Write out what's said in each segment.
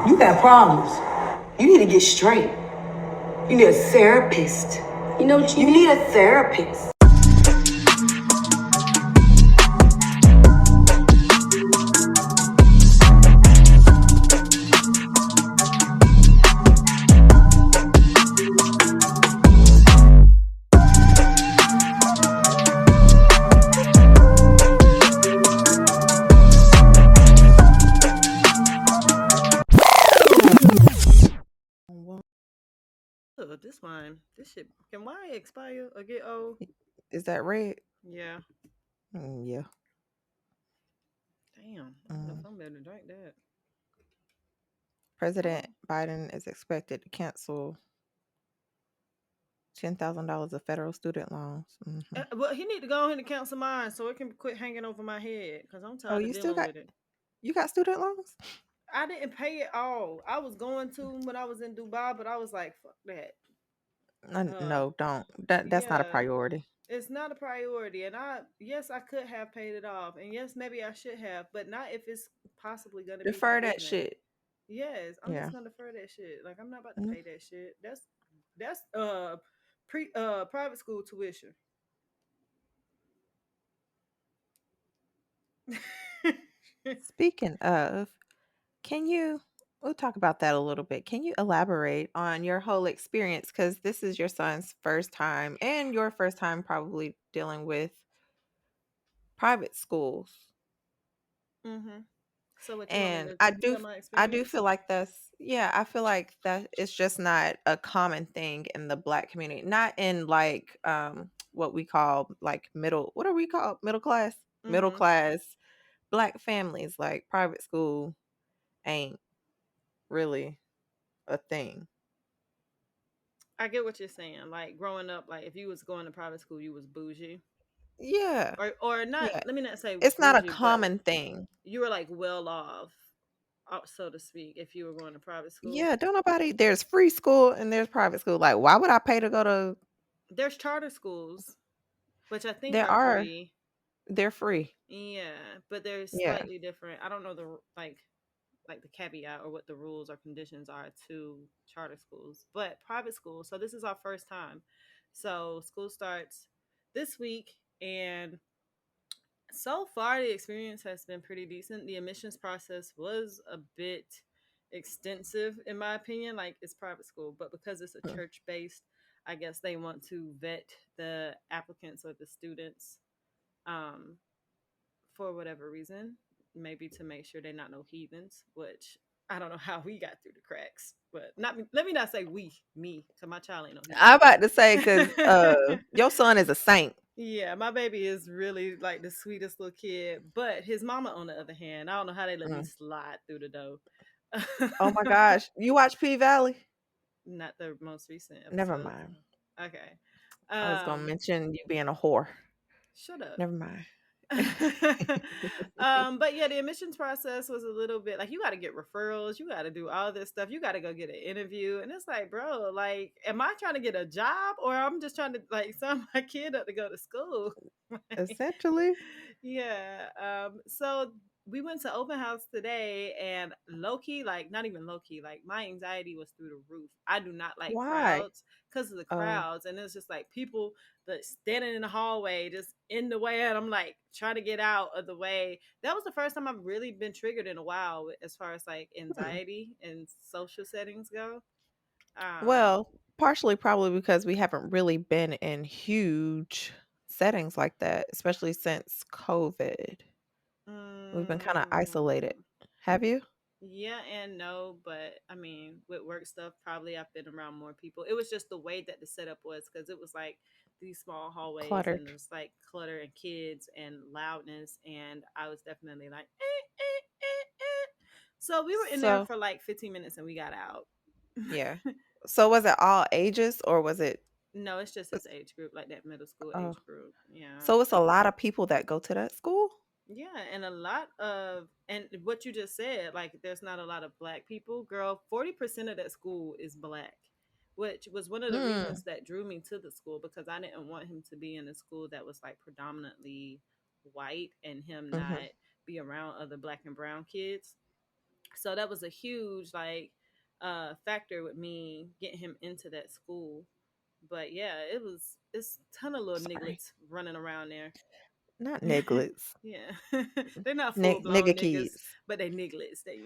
You got problems. You need to get straight. You need a therapist. You know what you need? A therapist. Well, Oh, this wine. This shit. Can wine expire or get old? is that red? Yeah. Yeah. Damn. I don't know Mm. if I'm better to drink that. President Oh. Biden is expected to cancel $10,000 of federal student loans. Well, he need to go ahead and cancel mine so it can quit hanging over my head because I'm Oh, tired of dealing with it. you got student loans? I didn't pay it all. I was going to when I was in Dubai, but I was like, fuck that. Uh, No, don't. That's not a yeah, priority. it's not a priority. And yes, I could have paid it off, and yes, maybe I should have, but not if it's possibly gonna be Defer that forgiven. shit. Yes, I'm just Yeah. gonna defer that shit. Like I'm not about to Mhm. pay that shit. That's private school tuition. Speaking of, can you we'll talk about that a little bit. Can you elaborate on your whole experience? Because this is your son's first time and your first time probably dealing with private schools. Mhm. So what you want me And to tell my I do experience? feel like I feel like that it's just not a common thing in the black community. Not in like what we call like what are we called? Middle class? Middle Mhm. class black families, like private school ain't really a thing. I get what you're saying. Like growing up, like if you was going to private school, you was bougie, Yeah. or not. Yeah. Let me not say It's not a bougie, but common thing. you were like well off, so to speak, if you were going to private school. Yeah, don't nobody there's free school and there's private school. Like why would I pay to go to There's charter schools, which I think there are are free. they're free. Yeah, but they're Yeah. slightly different. I don't know like the caveat or what the rules or conditions are to charter schools, but private schools. So this is our first time. So school starts this week, and so far the experience has been pretty decent. The admissions process was a bit extensive in my opinion. Like it's private school, but because it's a Mm. church based, I guess they want to vet the applicants or the students um, for whatever reason, maybe to make sure they're not no heathens, which I don't know how we got through the cracks, but not me. Let me not say we, me, because my child ain't no I'm about to say because heathen. your son is a saint. Yeah, my baby is really like the sweetest little kid, but his mama, on the other hand, I don't know how they let me Mm. slide through the door. Oh my gosh. You watch P Valley? Not the most recent Never episodes. mind. Okay. I was gonna Um, mention you being a whore. shut up. Never mind. But yeah, the admissions process was a little bit like you got to get referrals, you got to do all this stuff, you got to go get an interview, and it's like, bro, like, am I trying to get a job or I'm just trying to like sign my kid up to go to school? Like, Essentially. yeah. So we went to open house today, and low key, like not even low key, like my anxiety was through the roof. I do not like Why? crowds because of the Oh. crowds, and it's just like people that standing in the hallway just in the way, and I'm like trying to get out of the way. That was the first time I've really been triggered in a while as far as like Hmm. anxiety and social settings go. Um, Well, partially probably because we haven't really been in huge settings like that, especially since COVID. We've been kind of isolated. mm, Have you? yeah and no, but I mean, with work stuff, probably I've been around more people. It was just the way that the setup was because it was like these small hallways and Cluttered. there's like clutter and kids and loudness, and I was definitely like, eh. So we were in there So, for like 15 minutes and we got out. yeah. So was it all ages or was it No, it's just his age group, like that middle school oh, age group. Yeah. so it's a lot of people that go to that school? Yeah, and a lot of, and what you just said, like there's not a lot of black people. Girl, 40% of that school is black, which was one of the Mm. reasons that drew me to the school because I didn't want him to be in a school that was like predominantly white and him not Mhm. be around other black and brown kids. So that was a huge factor with me getting him into that school. But yeah, it's a ton of little Sorry. nigglets running around there. Not nigglets. Yeah. They're not full blown Nigga niggas, kids. but they nigglets, they.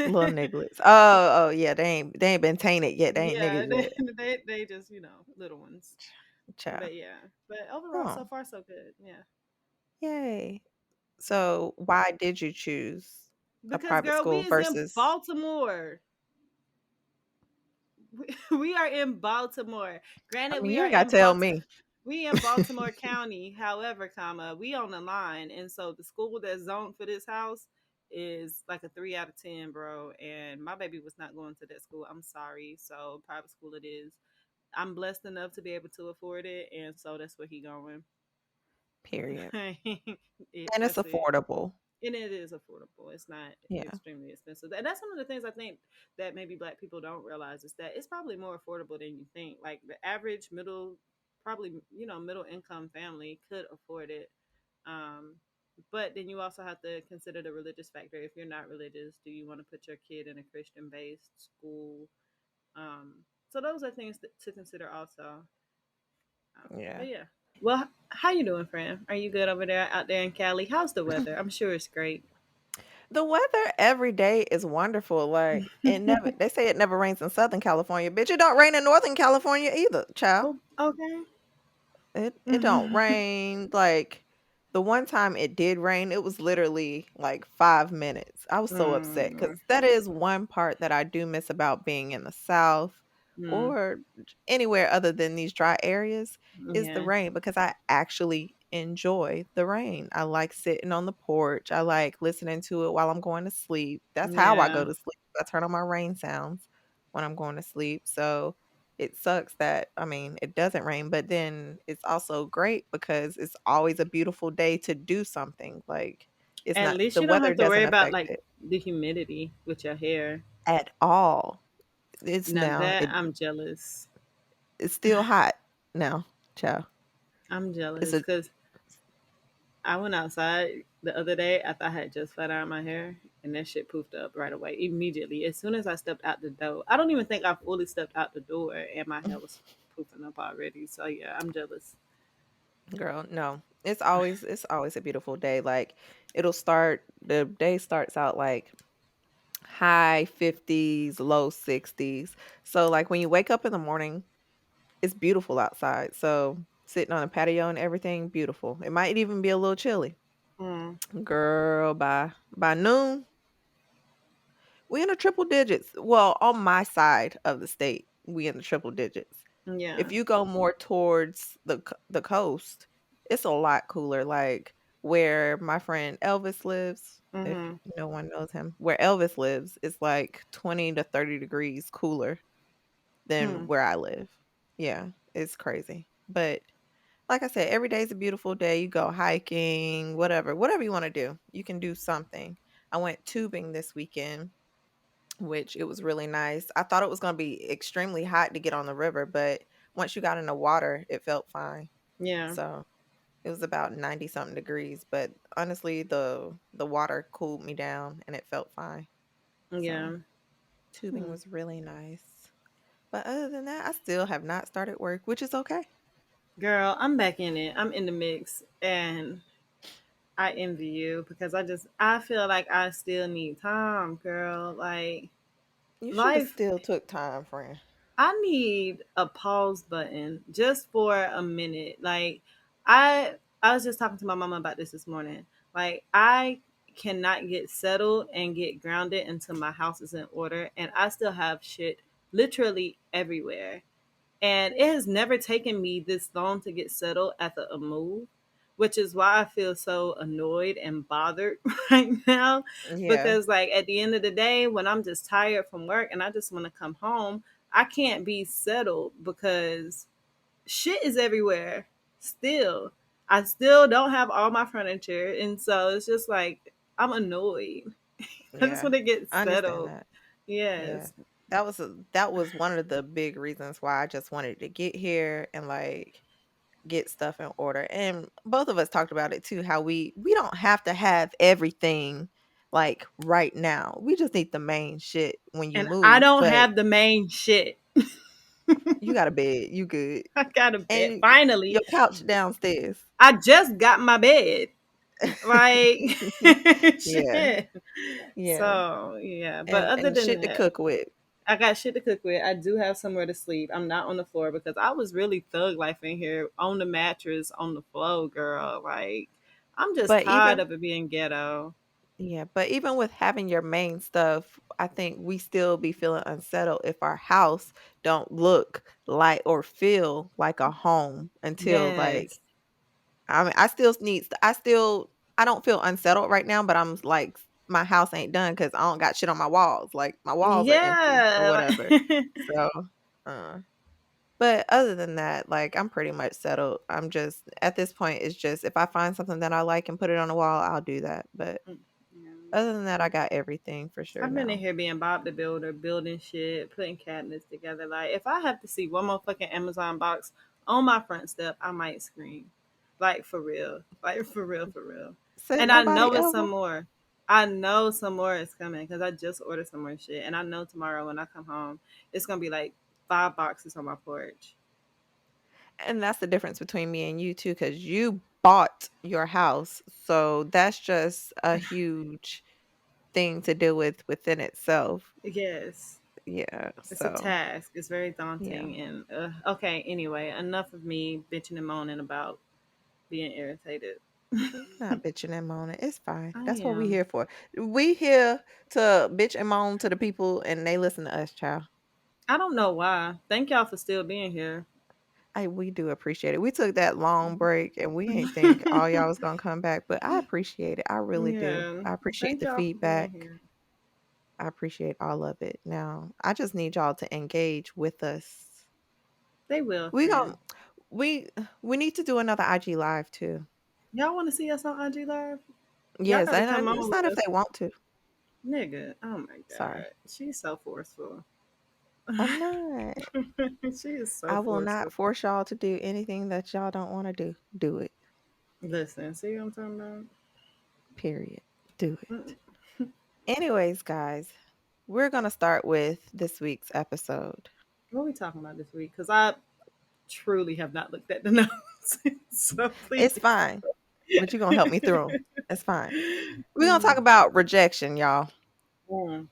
Little nigglets. Oh, yeah. They ain't been tainted yet. They ain't Yeah, niggas yet. they just, little ones. Child. But yeah. But overall so Oh, far so good. Yeah. yay. So why did you choose a Because private girl, we school is in versus? Baltimore. We are in Baltimore. I Granted, mean, we you are ain't gotta in tell Baltimore. me. We in Baltimore County. However, we on the line, and so the school that's zoned for this house is like a 3 out of 10, bro. And my baby was not going to that school. I'm sorry. So private school it is. I'm blessed enough to be able to afford it, and so that's where he going. Period. And it's That's it. affordable. And it is affordable. It's not Yeah. extremely expensive. And that's one of the things I think that maybe black people don't realize is that it's probably more affordable than you think. Like the average probably middle income family could afford it. Um, but then you also have to consider the religious factor. If you're not religious, do you want to put your kid in a Christian based school? Um, so those are things to consider also. Yeah. But yeah. Well, how you doing, friend? Are you good over there out there in Cali? How's the weather? I'm sure it's great. The weather every day is wonderful. Like it never they say it never rains in Southern California. Bitch, it don't rain in Northern California either, child. Oh, okay. It don't rain. Like the one time it did rain, it was literally like 5 minutes. I was so upset because Mm, that is one part that I do miss about being in the South mm, or anywhere other than these dry areas is the yeah, rain because I actually enjoy the rain. I like sitting on the porch. I like listening to it while I'm going to sleep. That's how I yeah. go to sleep. I turn on my rain sounds when I'm going to sleep. So it sucks that I mean, it doesn't rain, but then it's also great because it's always a beautiful day to do something. Like it's At not least the you don't weather have to worry doesn't about affect like it the humidity with your hair. at all. It's Now now that it I'm jealous. it's still hot now, child. I'm It's jealous a because I went outside the other day after I had just flat ironed my hair, and that shit poofed up right away, immediately. As soon as I stepped out the door, I don't even think I fully stepped out the door, and my hair was poofing up already. So yeah, I'm jealous. girl, no. It's always a beautiful day. Like the day starts out like high 50s, low 60s. So like when you wake up in the morning, it's beautiful outside. So sitting on a patio and everything, beautiful. It might even be a little chilly. Mm, Girl, by noon, we in the triple digits. Well, on my side of the state, we in the triple digits. yeah. If you go more towards the coast, it's a lot cooler. Like where my friend Elvis lives, if Mm-hmm. no one knows him, where Elvis lives, it's like 20 to 30 degrees cooler than Hmm. where I live. Yeah, it's crazy. But like I said, every day is a beautiful day. You go hiking, whatever you want to do. You can do something. I went tubing this weekend, which it was really nice. I thought it was going to be extremely hot to get on the river, but once you got in the water, it felt fine. Yeah. So it was about 90 something degrees, but honestly, the water cooled me down and it felt fine. So Yeah. tubing Hmm. was really nice. But other than that, I still have not started work, which is okay. Girl, I'm back in it. I'm in the mix, and I envy you because I feel like I still need time, girl. Like You should have life, still took time, friend. I need a pause button just for a minute. Like I was just talking to my mama about this morning. Like I cannot get settled and get grounded until my house is in order, and I still have shit literally everywhere. And it has never taken me this long to get settled after a move, which is why I feel so annoyed and bothered right now. Yeah, Because, like, at the end of the day, when I'm just tired from work and I just want to come home, I can't be settled because shit is everywhere still. I still don't have all my furniture. And so it's just like, I'm annoyed. I just yeah. want to get I understand settled. that. Yeah. Yes. That was one of the big reasons why I just wanted to get here and like get stuff in order. And both of us talked about it too, how we don't have to have everything like right now. We just need the main shit when you And I move. don't But have the main shit. you got a bed, you good. I got a bed. And Finally, your couch downstairs. I just got my bed. Like, Yeah, shit. yeah. So, yeah. But other And than shit to that, cook with. I got shit to cook with. I do have somewhere to sleep. I'm not on the floor because I was really thug life in here on the mattress, on the floor, girl. Like, I'm just But tired even of it being ghetto. Yeah, but even with having your main stuff, I think we still be feeling unsettled if our house don't look like or feel like a home until like Yes. I mean I don't feel unsettled right now, but I'm like my house ain't done because I don't got shit on my walls. Like my walls are empty or Yeah. whatever. Like, So uh but other than that, like I'm pretty much settled. I'm just at this point it's just if I find something that I like and put it on the wall, I'll do that. But yeah. other than that, I got everything for sure I've been in now. here being Bob the Builder, building shit, putting cabinets together. Like, if I have to see one more fucking Amazon box on my front step, I might scream. Like, for real. Like, for real, for real. Said And I nobody know it's some ever. more. I know some more is coming because I just ordered some more shit. And I know tomorrow when I come home, it's going to be like 5 boxes on my porch. And that's the difference between me and you too, because you bought your house. So that's just a huge thing to deal with within itself. Yes. Yeah. It's a So task. It's very yeah. daunting. And, okay, anyway, enough of me bitching and moaning about being irritated. You're not bitching and moaning. It's fine. I That's what we am. here for. We here to bitch and moan to the people and they listen to us, child. I don't know why. Thank y'all for still being here. We do appreciate it. We took that long break and we ain't think all y'all was gonna come back, but I appreciate it. I really do. Yeah. I appreciate Thank the y'all for being feedback. here. I appreciate all of it. Now, I just need y'all to engage with us. They will, We gon' friend. we we need to do another IG live too. Y'all want to see us on IG Live? Y'all Yes, got to and come it's on with not if us. they want to. Nigga, oh my Sorry. God. She's so forceful. I'm not. She is so I will not forceful. force y'all to do anything that y'all don't want to do. Do it. Listen, see what I'm talking about? Period. Do Mm. it. Anyways, guys, we're going to start with this week's episode. What are we talking about this week? Because I truly have not looked at the notes. So please. It's fine, but you're going to help me through 'em. It's fine. We're going to talk Mm. about rejection, y'all. Mm.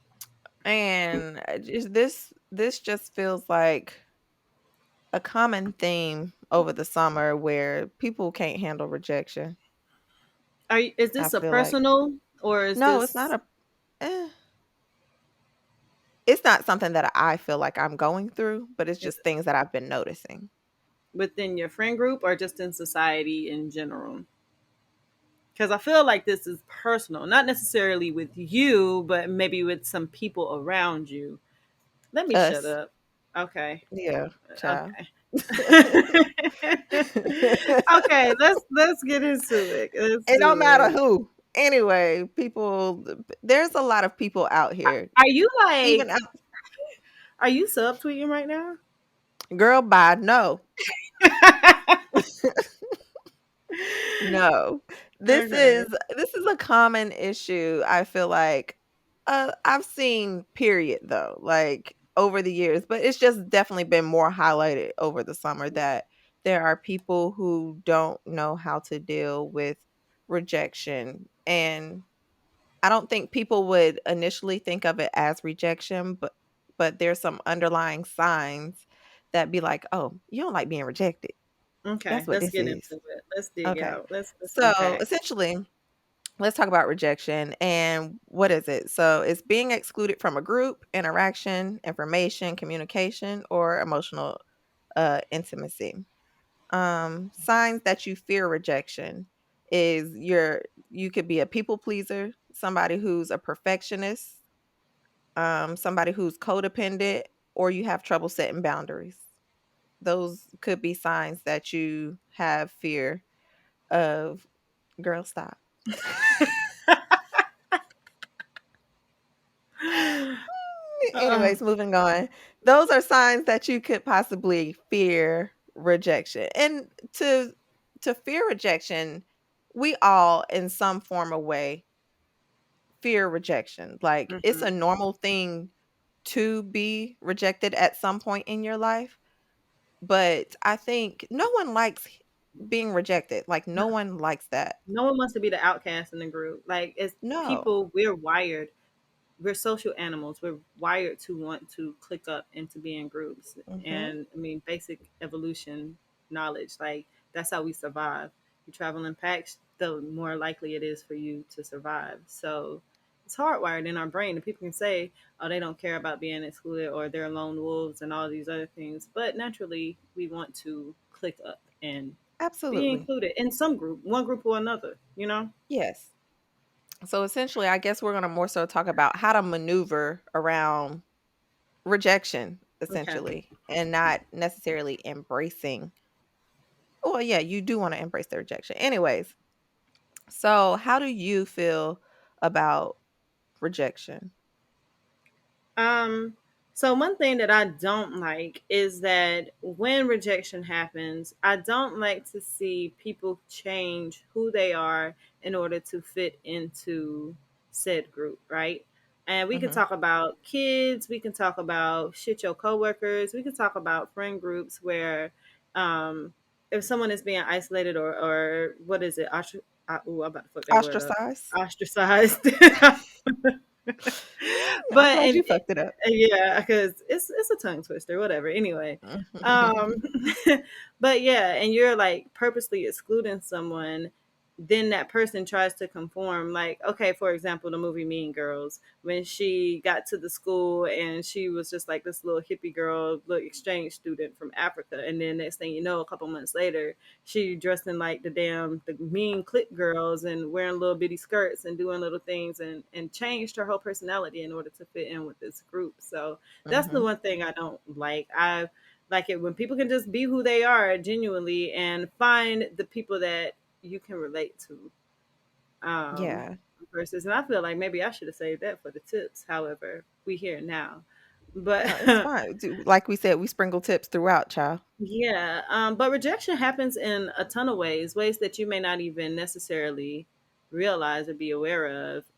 And this just feels like a common theme over the summer where people can't handle rejection. Is I this a feel like personal or is no, it's not this a eh, it's not something that I feel like I'm going through, but it's is just things that I've been noticing. within your friend group or just in society in general? Because I feel like this is personal, not necessarily with you, but maybe with some people around you. Let me shut Us. up. Okay. Yeah, child. Okay. Okay, let's get into it. Let's It don't do matter it. who. Anyway, people there's a lot of people out here. Are you Even like are you subtweeting right now? girl bye no. No. Okay. This is a common issue, I feel like. I've seen period though, like over the years, but it's just definitely been more highlighted over the summer that there are people who don't know how to deal with rejection. And I don't think people would initially think of it as rejection, but there's some underlying signs that be like, "Oh, you don't like being rejected." Okay, That's what let's this get is. into it. Let's dig Okay. out. Let's So, unpack. essentially, let's talk about rejection and what is it? So, it's being excluded from a group, interaction, information, communication, or emotional intimacy. Signs that you fear rejection is you could be a people pleaser, somebody who's a perfectionist, somebody who's codependent, or you have trouble setting boundaries. Those could be signs that you have fear of girl stop. Uh, Anyways, moving on. Those are signs that you could possibly fear rejection. And to fear rejection, we all in some form of way fear rejection. Like it's Hmm. a normal thing to be rejected at some point in your life, but I think no one likes being rejected. Like no one likes that. No one wants to be the outcast in the group. Like, as No. people, we're social animals. We're wired to want to click up and to be in groups. Mhm. And I mean, basic evolution knowledge, like that's how we survive. You travel in packs, the more likely it is for you to survive. So it's hardwired in our brain. And people can say, oh, they don't care about being excluded or they're lone wolves and all these other things. But naturally, we want to click up and be Absolutely. included in some group, one group or another, you know? Yes. So essentially, I guess we're going to more so talk about how to maneuver around rejection, Okay. essentially, and not necessarily embracing. Well, yeah, you do want to embrace the rejection. Anyways, so how do you feel about rejection? Um, so one thing that I don't like is that when rejection happens, I don't like to see people change who they are in order to fit into said group, right? And we can Mhm. talk about kids, we can talk about shit your coworkers, we can talk about friend groups where um if someone is being isolated or what is it? I'm about to fuck that word up. Ostracized? Ostracized. I'm But glad and you fucked it up. yeah, because it's a tongue twister, whatever. Anyway, um, but yeah, and you're like purposely excluding someone, then that person tries to conform. Like, okay, for example, the movie Mean Girls, when she got to the school and she was just like this little hippie girl, little exchange student from Africa, and then next thing you know, a couple months later, she dressed in like the mean clip girls and wearing little bitty skirts and doing little things and changed her whole personality in order to fit in with this group. So that's the Mhm. one thing I don't like. I like it when people can just be who they are genuinely and find the people that you can relate to. Um, Yeah. versus, and I feel like maybe I should have saved that for the tips. However, we here now, but No, it's fine. Like we said, we sprinkle tips throughout, child. yeah, but rejection happens in a ton of ways that you may not even necessarily realize or be aware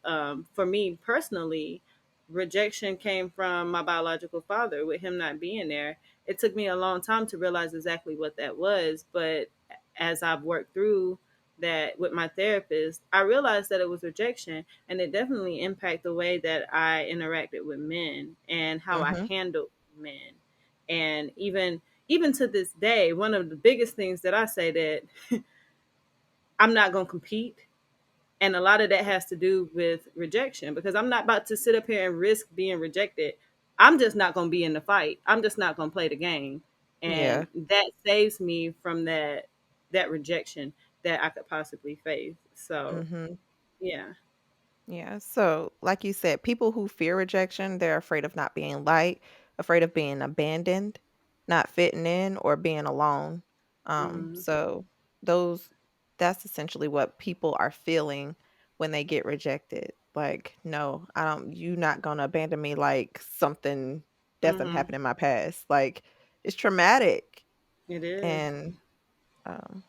of. For me personally, rejection came from my biological father, with him not being there. It took me a long time to realize exactly what that was, but as I've worked through that with my therapist, I realized that it was rejection, and it definitely impacted the way that I interacted with men and how I Mhm. handled men. And even to this day, one of the biggest things that I say that I'm not going to compete. And a lot of that has to do with rejection because I'm not about to sit up here and risk being rejected. I'm just not going to be in the fight. I'm just not going to play the game. Yeah. And that saves me from that rejection that I could possibly face. So, Mhm. yeah. Yeah. So, like you said, people who fear rejection, they're afraid of not being liked, afraid of being abandoned, not fitting in, or being alone. Mm, So those that's essentially what people are feeling when they get rejected. Like, no, I don't you not gonna abandon me like something doesn't hmm. happen in my past. Like it's traumatic. It is. And um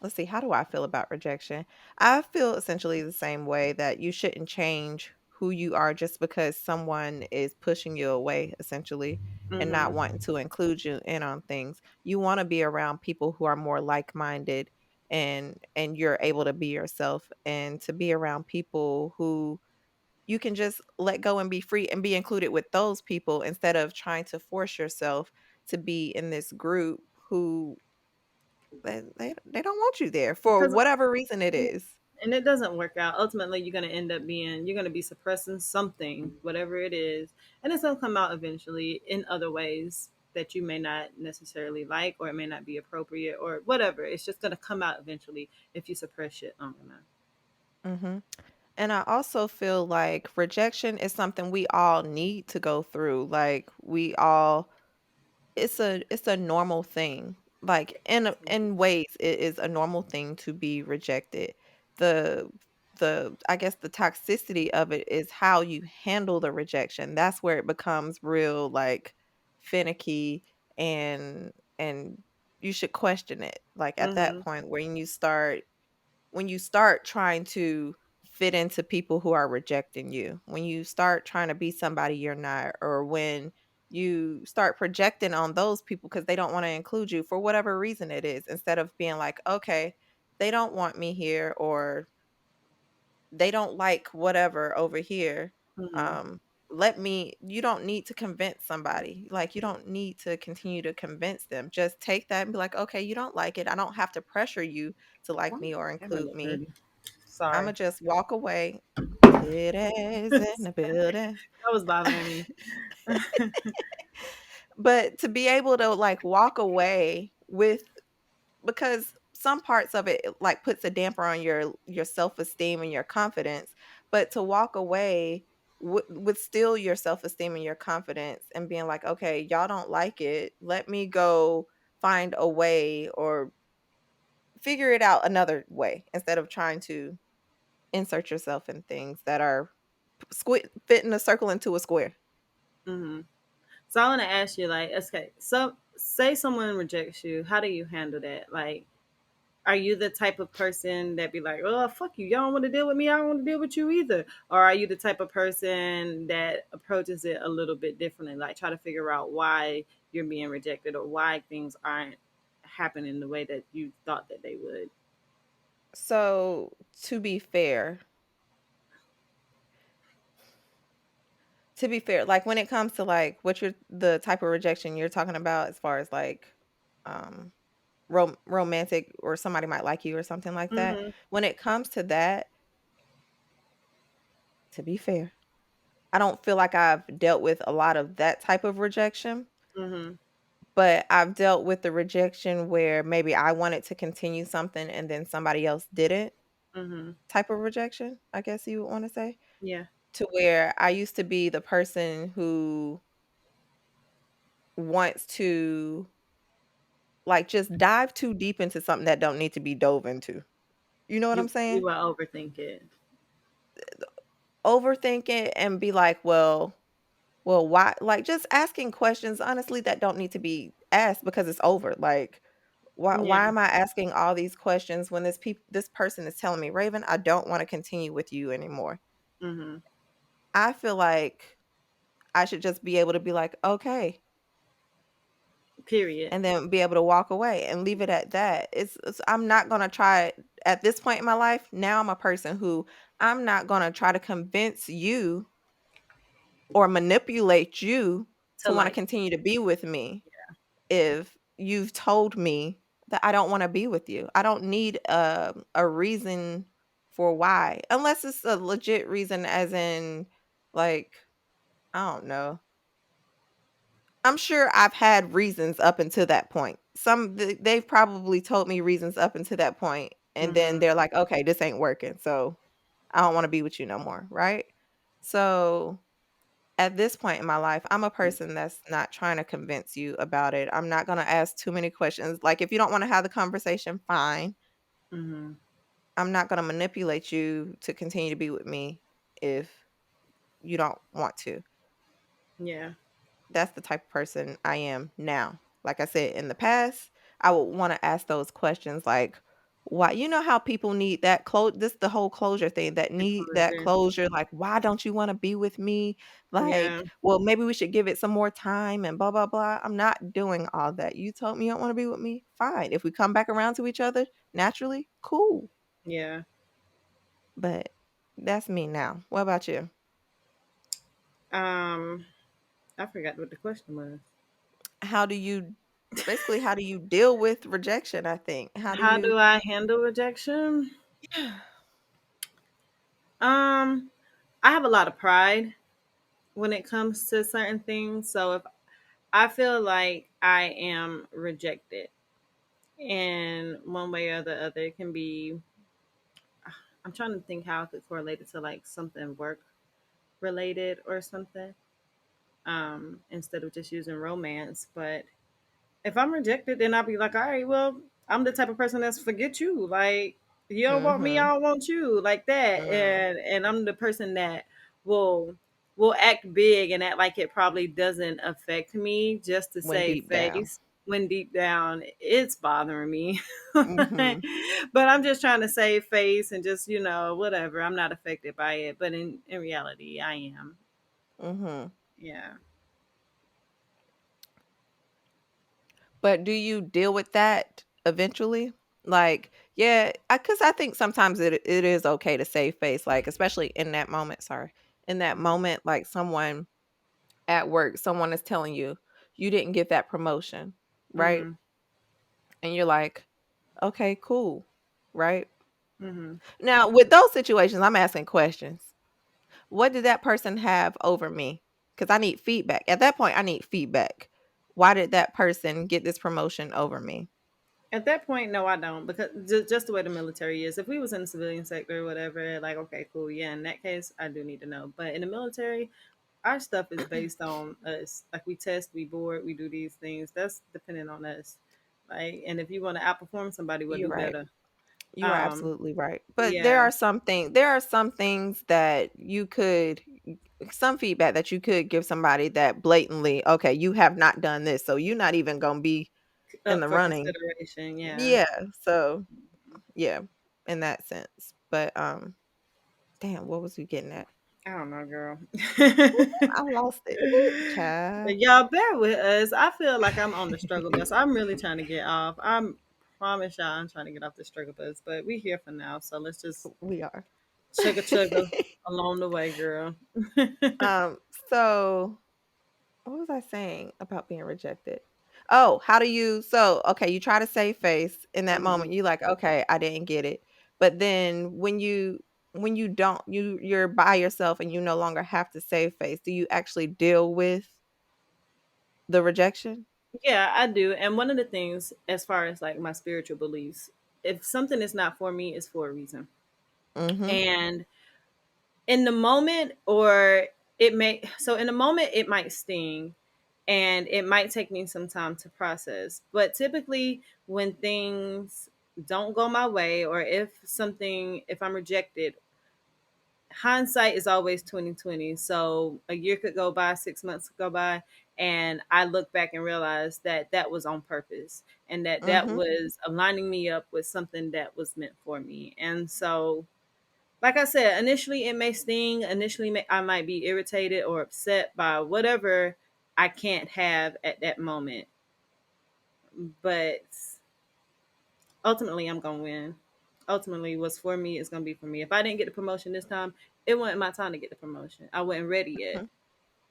let's see, how do I feel about rejection? I feel essentially the same way that you shouldn't change who you are just because someone is pushing you away, essentially, and not Hmm. wanting to include you in on things. You want to be around people who are more like-minded and you're able to be yourself and to be around people who you can just let go and be free and be included with those people instead of trying to force yourself to be in this group who they don't want you there for Because whatever reason it is. and it doesn't work out. Ultimately, you're going to be suppressing something, whatever it is, and it's going to come out eventually in other ways that you may not necessarily like, or it may not be appropriate, or whatever. It's just going to come out eventually if you suppress shit long enough. Mhm. And I also feel like rejection is something we all need to go through. Like we all it's a normal thing. Like in ways it is a normal thing to be rejected. The the I guess the toxicity of it is how you handle the rejection. That's where it becomes real like finicky and you should question it. Like at that Mm-hmm. point when you start trying to fit into people who are rejecting you, when you start trying to be somebody you're not, or when you start projecting on those people because they don't want to include you for whatever reason it is, instead of being like, okay, they don't want me here, or they don't like whatever over here. Mm-hmm. um you don't need to convince somebody, like, you don't need to continue to convince them. Just take that and be like, okay, you don't like it, I don't have to pressure you to Why like is me or the camera include look me. dirty? I'ma Sorry. just walk away. Titties in the building. That was bothering me. But to be able to, like, walk away with, because some parts of it, like, puts a damper on your self-esteem and your confidence, but to walk away with still your self-esteem and your confidence, and being like, okay, y'all don't like it, let me go find a way, or figure it out another way, instead of trying to insert yourself in things that are fitting a circle into a square. Mm-hmm. So I want to ask you, like, okay, so say someone rejects you, how do you handle that? Like, are you the type of person that be like, oh, fuck you, y'all don't want to deal with me, I don't want to deal with you either? Or are you the type of person that approaches it a little bit differently, like try to figure out why you're being rejected or why things aren't happening the way that you thought that they would? So, to be fair, like, when it comes to, like, what you're the type of rejection you're talking about, as far as, like, um romantic, or somebody might like you or something like that. Mm-hmm. When it comes to that, to be fair, I don't feel like I've dealt with a lot of that type of rejection, Mm-hmm. but I've dealt with the rejection where maybe I wanted to continue something and then somebody else didn't, Mm-hmm. type of rejection, I guess you would want to say. Yeah. To where I used to be the person who wants to, like, just dive too deep into something that don't need to be dove into. You know what I'm You saying? will overthink it. Overthink it and be like, well, why, like, just asking questions honestly that don't need to be asked, because it's over. Like, why Yeah. am I asking all these questions when this person is telling me, Raven, I don't want to continue with you anymore. Mm-hmm. I feel like I should just be able to be like, okay, Period. and then be able to walk away and leave it at that. I'm not going to try at this point in my life. Now I'm a person who, I'm not going to try to convince you or manipulate you To to want to like, continue to be with me if you've told me that I don't want to be with you. I don't need a reason for why, unless it's a legit reason, as in, like, I don't know. I'm sure I've had reasons up until that point. They've probably told me reasons up until that point, and then mm-hmm. they're like, "Okay, this ain't working, so I don't want to be with you no more." Right? So at this point in my life, I'm a person that's not trying to convince you about it. I'm not gonna ask too many questions. Like, if you don't want to have the conversation, fine. Mm-hmm. I'm not gonna manipulate you to continue to be with me if you don't want to. Yeah. That's the type of person I am now. Like I said, in the past, I would want to ask those questions, like, why, you know how people need that this the whole closure thing, that The need that closure. closure, like, why don't you want to be with me? Yeah. Like, well, maybe we should give it some more time and blah blah blah. I'm not doing all that. You told me you don't want to be with me. Fine. If we come back around to each other naturally, cool. Yeah. But that's me now. What about you? Um, I forgot what the question was. How do you Basically, how do you deal with rejection, I think? How do How you do I handle rejection? Um, I have a lot of pride when it comes to certain things. So if I feel like I am rejected in one way or the other, it can be, I'm trying to think how I could correlate it to like something work related or something, instead of just using romance. But if I'm rejected, then I'll be like, all right, well, I'm the type of person that's forget you. Like, you don't want me, I Mhm. don't want you, like that. Mm. And I'm the person that will will act big and act like it probably doesn't affect me just to When save deep down. face. when deep down it's bothering me. Mhm. But I'm just trying to save face and just, whatever. I'm not affected by it, but in reality, I am. Mhm. Yeah. But do you deal with that eventually? Like, yeah, because I think sometimes it is okay to save face, like especially in that moment. Sorry, in that moment, like someone at work, someone is telling you you didn't get that promotion, right? Mhm. And you're like, okay, cool, right? Mhm. Now, with those situations, I'm asking questions. What did that person have over me? Because I need feedback. At that point, I need feedback. Why did that person get this promotion over me? At that point, no, I don't, because just the way the military is. If we was in the civilian sector or whatever, like, okay, cool, yeah, in that case, I do need to know. But in the military, our stuff is based on us. Like, we test, we board, we do these things. That's dependent on us. Like, and if you want to outperform somebody, we'll You're do right. better. You are Um, absolutely right. But yeah, there are some things that you could some feedback that you could give somebody that blatantly, okay, you have not done this, so you're not even gonna be in up the for running. consideration. Yeah. Yeah. So yeah, in that sense. But damn, what was we getting at? I don't know, girl. I lost it. Child. But y'all bear with us. I feel like I'm on the struggle bus. I'm really trying to get off. Promise y'all I'm trying to get off the struggle bus, but we here for now. So let's just We are. chugga along the way, girl. um, so what was I saying about being rejected? Oh, how do you okay, you try to save face in that Mhm. moment. You like, okay, I didn't get it. But then when you don't, you're by yourself and you no longer have to save face. Do you actually deal with the rejection? Yeah, I do. And one of the things, as far as like my spiritual beliefs, if something is not for me, it's for a reason. Mhm. And in the moment, or in the moment, it might sting and it might take me some time to process. But typically, when things don't go my way, or if I'm rejected, hindsight is always 2020. So a year could go by, 6 months could go by, and I look back and realize that that was on purpose, and that Mhm. was aligning me up with something that was meant for me. And so, like I said, initially it may sting. Initially, I might be irritated or upset by whatever I can't have at that moment. But ultimately, I'm gonna win. Ultimately, what's for me is gonna be for me. If I didn't get the promotion this time, it wasn't my time to get the promotion. I wasn't ready yet. Mhm.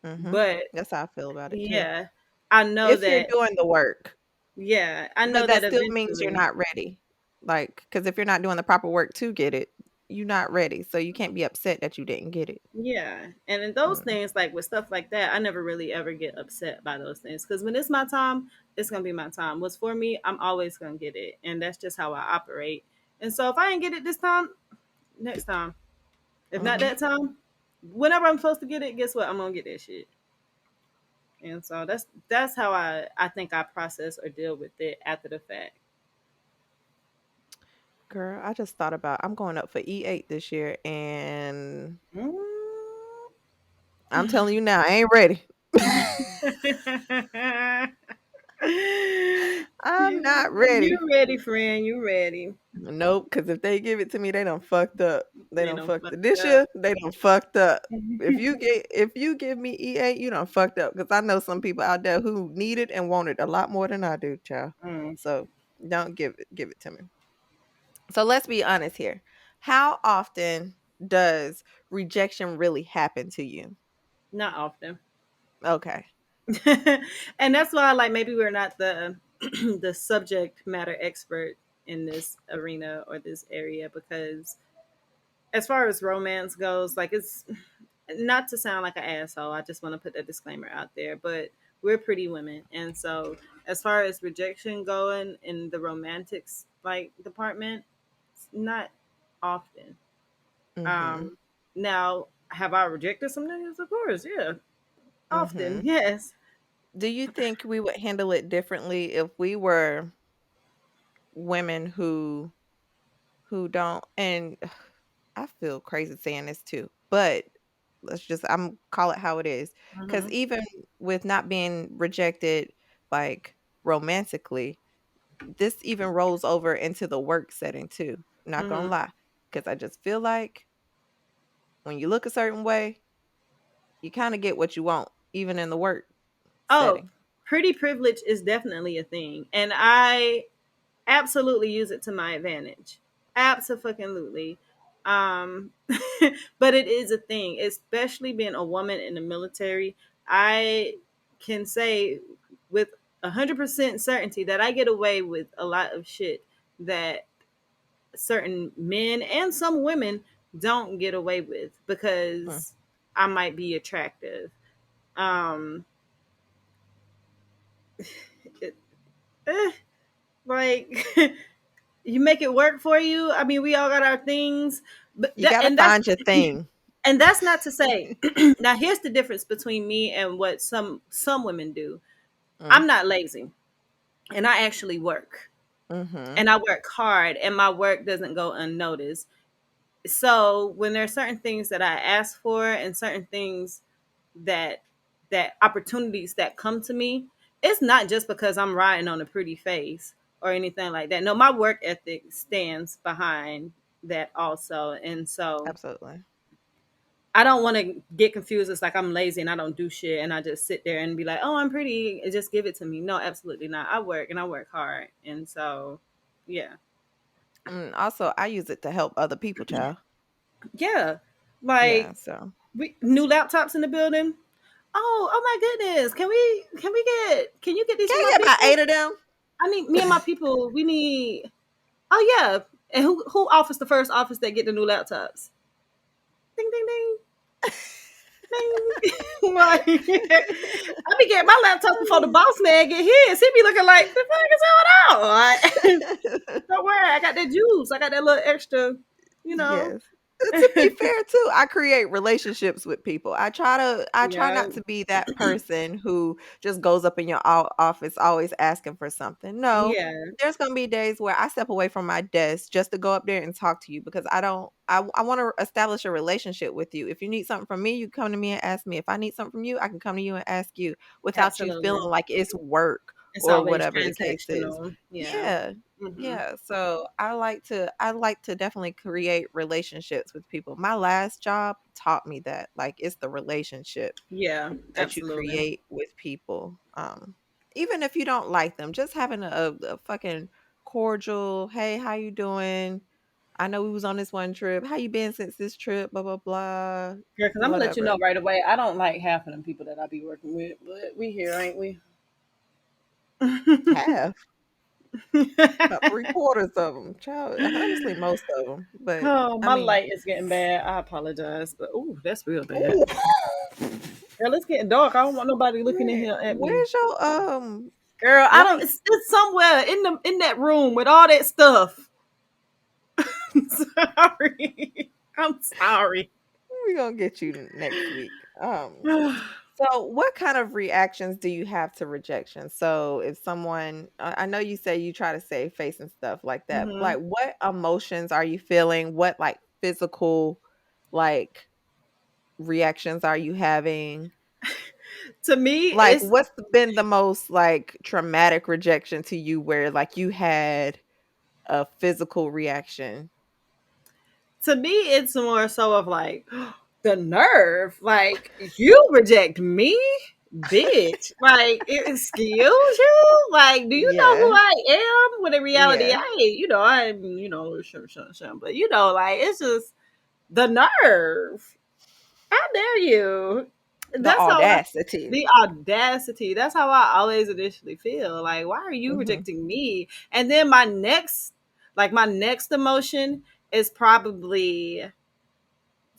Mhm. But That's how I feel about it too. yeah, I know If you're that. doing the work. Yeah, I know But that that still means you're eventually. not ready. Like, because if you're not doing the proper work to get it, you're not ready. So you can't be upset that you didn't get it. Yeah, and in those Mm, things, like with stuff like that, I never really ever get upset by those things, because when it's my time, it's gonna be my time. What's for me, I'm always gonna get it, and that's just how I operate. And so if I ain't get it this time, next time. If not mhm. that time, whenever I'm supposed to get it, guess what? I'm gonna get that shit. And so that's how I think I process or deal with it after the fact. Girl, I just thought about I'm going up for E8 this year, and Mm. I'm telling you now, I ain't ready. I'm not You ready. ready, friend? You ready? Nope, because if they give it to me, they done fucked up. They They done don't fucked fuck up. This up. year, they done fucked up. If you give me E8, you done fucked up. Because I know some people out there who need it and want it a lot more than I do, child. Mm, So don't give it to me. So let's be honest here. How often does rejection really happen to you? not often. Okay. And that's why, like, maybe we're not the the subject matter expert in this arena or this area, because as far as romance goes, like, it's not to sound like an asshole. I just want to put that disclaimer out there, but we're pretty women, and so as far as rejection going in the romantics like department, it's not often. Mhm. Um, Now, have I rejected some niggas? Of course, yeah, often, Mhm. yes. Do you think we would handle it differently if we were women who don't and I feel crazy saying this too, but I'm call it how it is. Because Hmm. even with not being rejected, like romantically, this even rolls over into the work setting too. Not gonna Mhm. lie, because I just feel like when you look a certain way, you kind of get what you want, even in the work Oh, setting. pretty privilege is definitely a thing, and I absolutely use it to my advantage. Absolutely. Um, but it is a thing, especially being a woman in the military. I can say with 100% certainty that I get away with a lot of shit that certain men and some women don't get away with Hmm. because I might be attractive. Um, it, eh, like you make it work for you. I mean, we all got our things, but You gotta that's find your thing. and that's not to say. Now, here's the difference between me and what some women do. Mm, I'm not lazy, and I actually work, mm-hmm. and I work hard, and my work doesn't go unnoticed. So when there are certain things that I ask for, and certain things that opportunities that come to me, it's not just because I'm riding on a pretty face or anything like that. No, my work ethic stands behind that also. And so Absolutely. I don't want to get confused. It's like I'm lazy and I don't do shit and I just sit there and be like, oh, I'm pretty. Just give it to me. No, absolutely not. I work and I work hard. And so, yeah. Also, I use it to help other people, child. Yeah. Yeah, Like, so new laptops in the building. Oh my goodness. Can you get these can for I my get about people? 8 of them? I need me and my people. We need. Oh yeah, and who offers the first office that get the new laptops? Ding ding ding ding. Like, I be getting my laptop before the boss man get his. He be looking like the fuck is going on? Like, don't worry, I got that juice. I got that little extra. You know. Yes. To be fair too, I create relationships with people. I try Yeah. not to be that person who just goes up in your office always asking for something. No. Yeah. There's going to be days where I step away from my desk just to go up there and talk to you because I want to establish a relationship with you. If you need something from me, you come to me and ask me. If I need something from you, I can come to you and ask you without you feeling Absolutely. like it's work It's or always whatever the case is. transactional. Yeah. Yeah. Hmm. Yeah, so I like to definitely create relationships with people. My last job taught me that. Like it's the relationship Yeah. that you Absolutely. create with people. Even if you don't like them, just having a fucking cordial, hey, how you doing? I know we was on this one trip. How you been since this trip? Blah blah blah. Yeah, because I'm gonna let you Whatever. know right away. I don't like half of them people that I be working with, but we here, ain't we? Half, about 3/4 of them. Child, honestly, most of them. But Oh, I my mean, light is getting bad. I apologize, but oh, that's real bad. ooh. Girl, it's getting dark. I don't want nobody looking in Man, here at me. where's your Girl, I don't. light? It's somewhere in that room with all that stuff. Sorry, I'm sorry. We gonna get you next week. So what kind of reactions do you have to rejection? So if someone, I know you say you try to save face and stuff like that. Hmm. Like, what emotions are you feeling? What like physical, like reactions are you having? To me, Like, it's what's been the most like traumatic rejection to you, where like you had a physical reaction? to me, it's more so of like the nerve. Like you reject me, bitch. Like excuse you. Like, do you know who Yeah, I am? When in reality, yeah. I ain't. I'm. Shum. But like it's just the nerve. How dare you? The That's how audacity. the audacity. That's how I always initially feel. Like, why are you Hmm. rejecting me? And then my next emotion is probably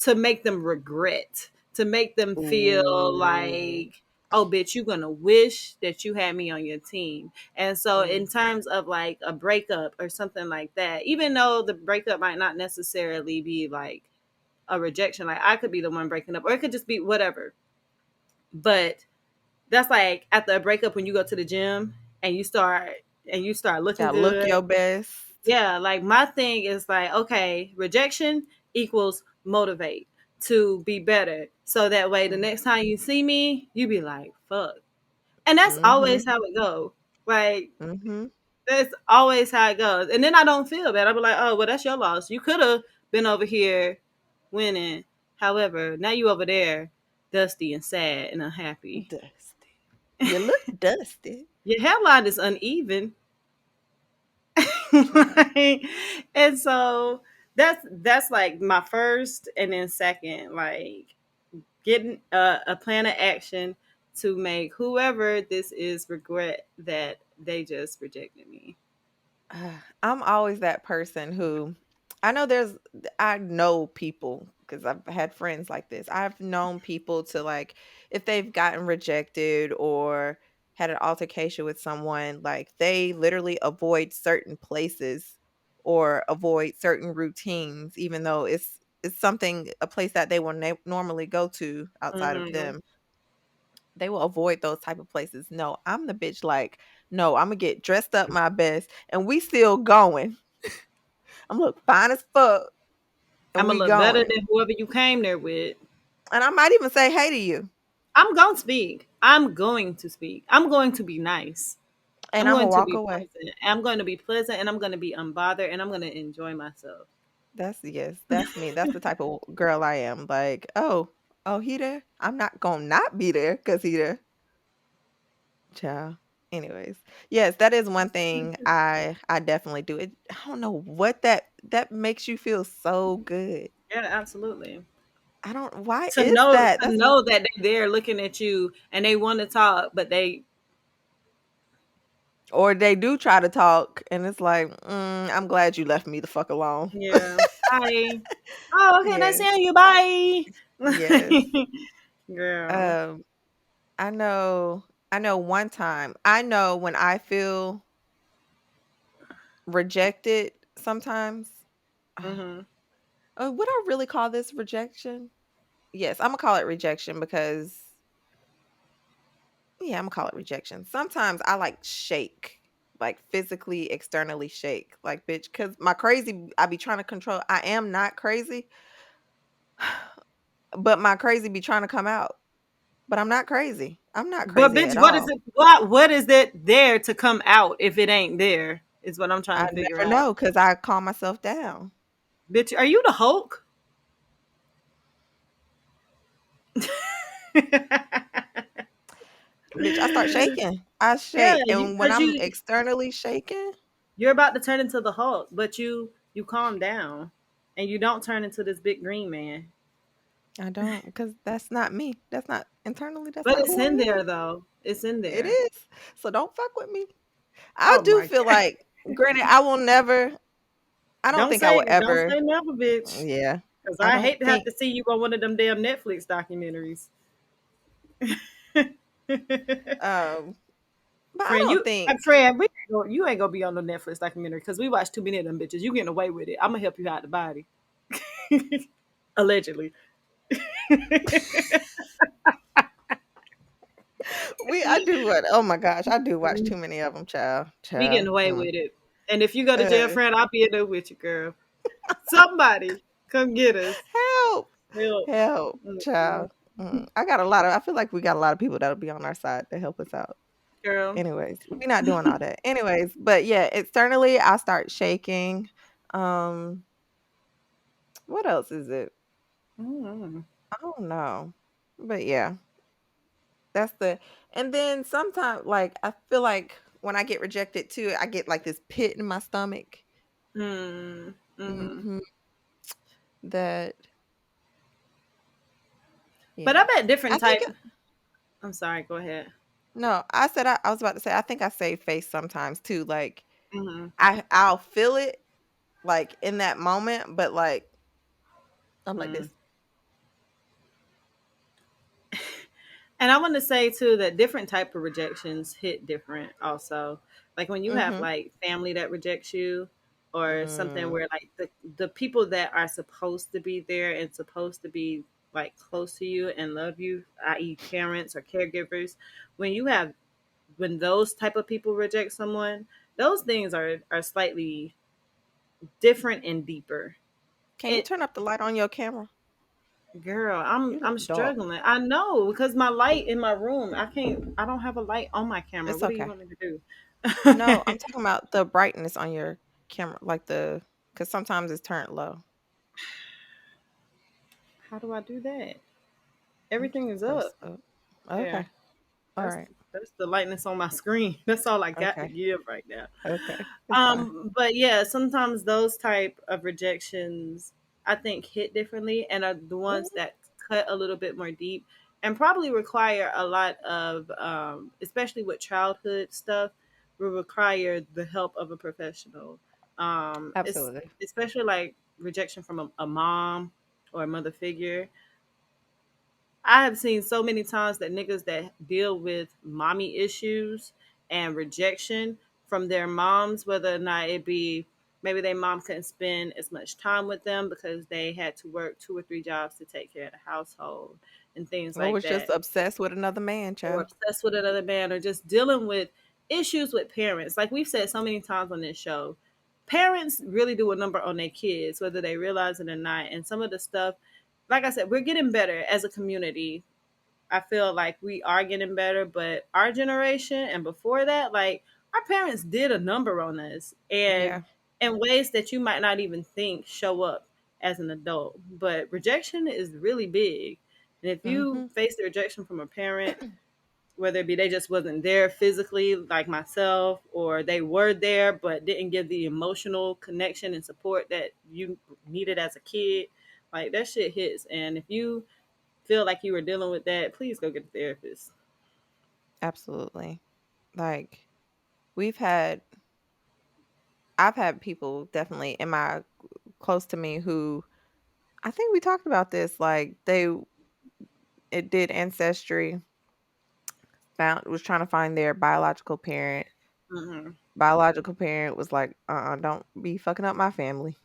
to make them regret, to make them feel Ooh. like, oh, bitch, you're gonna wish that you had me on your team. And so, in Mm. terms of like a breakup or something like that, even though the breakup might not necessarily be like a rejection, like I could be the one breaking up, or it could just be whatever. But that's like after a breakup when you go to the gym and you start looking Gotta look good. your best. Yeah, like my thing is like, okay, rejection equals motivate to be better. So that way the next time you see me, you be like, fuck. And that's always Mhm. how it go. Like Mm-hmm. that's always how it goes. And then I don't feel bad. I'll be like, oh, well, that's your loss. You could have been over here winning. However, now you over there dusty and sad and unhappy. Dusty. You look dusty. Your hairline is uneven. Child. And so that's like my first, and then second, like getting a plan of action to make whoever this is regret that they just rejected me. I'm always that person who I know people because I've had friends like this. I've known people to like if they've gotten rejected or had an altercation with someone, like they literally avoid certain places or avoid certain routines, even though it's something a place that they will normally go to outside of Hmm. them. They will avoid those type of places. No, I'm the bitch like, no, I'm gonna get dressed up my best and we still going. I'm look fine as fuck and I'm gonna we look better going. than whoever you came there with. And I might even say hey to you. I'm gonna speak. I'm going to speak. I'm going to be nice. And I'm I'm gonna going to walk be away. pleasant. I'm going to be pleasant, and I'm going to be unbothered, and I'm going to enjoy myself. That's me. That's the type of girl I am. Like, oh, he there? I'm not gonna not be there because he there. Child. Anyways. Yes, that is one thing I definitely do. I don't know what that makes you feel so good. Yeah, absolutely. I don't why To is know that? to know that they're there looking at you and they want to talk, but they Or they do try to talk, and it's like, I'm glad you left me the fuck alone. yeah. Bye. Oh, okay, nice Yes, seeing you. Bye. yes. Girl. Um, I know. I know. One time, I know when I feel rejected. Sometimes, Mhm. would I really call this rejection? Yes, I'm gonna call it rejection because, yeah, I'm gonna call it rejection. Sometimes I like shake, like physically, externally shake, like bitch, because my crazy. I be trying to control. I am not crazy, but my crazy be trying to come out. But I'm not crazy. I'm not But crazy bitch, at what is all. it? What is it there to come out if it ain't there? Is what I'm trying I to figure never out. know because I calm myself down. Bitch, are you the Hulk? Bitch, I start shaking. I Yeah, shake. you And when because I'm you externally shaking, you're about to turn into the Hulk, but you calm down and you don't turn into this big green man. I don't because that's not me. That's not internally, that's But not it's who I in am. there though. It's in It there. is. So don't fuck with me. I Oh do my feel god. like, granted, I will never, I don't think I will Don't ever, say never, bitch. yeah, Cause I I don't hate to have think, to see you on one of them damn Netflix documentaries. um, but I Friend, don't think, you ain't gonna be on the Netflix documentary because we watch too many of them bitches. You getting away with it. I'm gonna help you hide the body. Allegedly. I do what, oh my gosh, I do watch too many of them, child, We getting child. away with it. And if you go to jail, Uh, friend, I'll be in there with you, girl. Somebody come get us. help. Help. Help, Mm-mm. child. I feel like we got a lot of people that'll be on our side to help us out. Girl. Anyways, we're not doing all that. Anyways, but yeah, externally I start shaking. Um, what else is it? Mm. I don't know. But yeah, that's and then sometimes like I feel like when I get rejected too, I get like this pit in my stomach. Mm. Mm-hmm. hmm That But yeah. I bet I different think type. I'm sorry. Go ahead. no, I was about to say I think I save face sometimes too. Like Hmm. I'll feel it like in that moment, but like I'm like Mm. this. And I want to say too that different type of rejections hit different. Also, like when you have Mhm. like family that rejects you, or something Mm. where like the people that are supposed to be there and supposed to be like close to you and love you, i.e., parents or caregivers, when you have when those type of people reject someone, those things are slightly different and deeper. Can you It turn up the light on your camera? girl, You look I'm dark. struggling. I know because my light in my room, I don't have a light on my camera. It's What do you okay. want me to do? No, I'm talking about the brightness on your camera, like because sometimes it's turned low. How do I do that? You Everything just is press up. up. Yeah, Okay. All that's right. that's the lightness on my screen. That's all I got to Okay. give right now. Okay. It's fine. But yeah, sometimes those type of rejections I think hit differently and are the ones Mhm. that cut a little bit more deep and probably require a lot of especially with childhood stuff, will require the help of a professional. It's Absolutely. especially like rejection from a mom or a mother figure. I have seen so many times that niggas that deal with mommy issues and rejection from their moms, whether or not it be maybe their mom couldn't spend as much time with them because they had to work 2 or 3 jobs to take care of the household and things Or like was just that, obsessed with another man, or child. obsessed with another man, or just dealing with issues with parents. Like we've said so many times on this show, parents really do a number on their kids, whether they realize it or not. And some of the stuff, like I said, we're getting better as a community. I feel like we are getting better, but our generation and before that, like our parents did a number on us and Yeah. in ways that you might not even think show up as an adult. But rejection is really big. And if you Mhm. face the rejection from a parent, whether it be they just wasn't there physically, like myself, or they were there but didn't give the emotional connection and support that you needed as a kid, like that shit hits. And if you feel like you were dealing with that, please go get a therapist. Absolutely. Like we've had I've had people definitely in my close to me who I think we talked about this, like it did ancestry, found was trying to find their biological parent. Hmm. Biological parent was like, don't be fucking up my family.